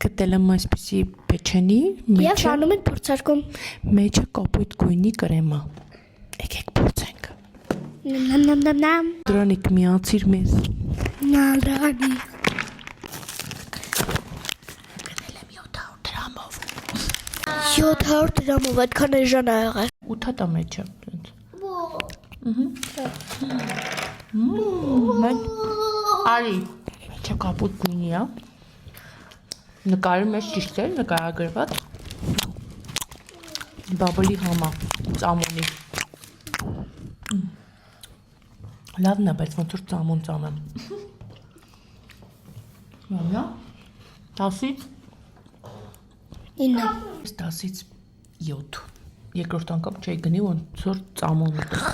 գտել եմ այսպիսի պեչենի, Եվ անում ենք փորձարկում։ մեջը կապույտ գույնի կրեմա։ Եկեք փորձենք։ Նամ։ Դրանիկ միացիր մեզ։ Նալանի։ Գնել եմ 700 դրամով։ 700 դրամով այդքան էժան ա եղել։ 8 հատ մեջը։ Մեն արի մեջը կապույտ գույնի է։ Նկարի մեջ ճիշտ է նկարագրված։ Բաբլի համա, ծամոնի։ Լավն է, բայց ոնց որ ծամոն ծամեմ։ Լավն է։ 10-ից 9։ 10-ից 7։ Երկրորդ անգամ չէի գնի ոնց որ ծամոն ուտես։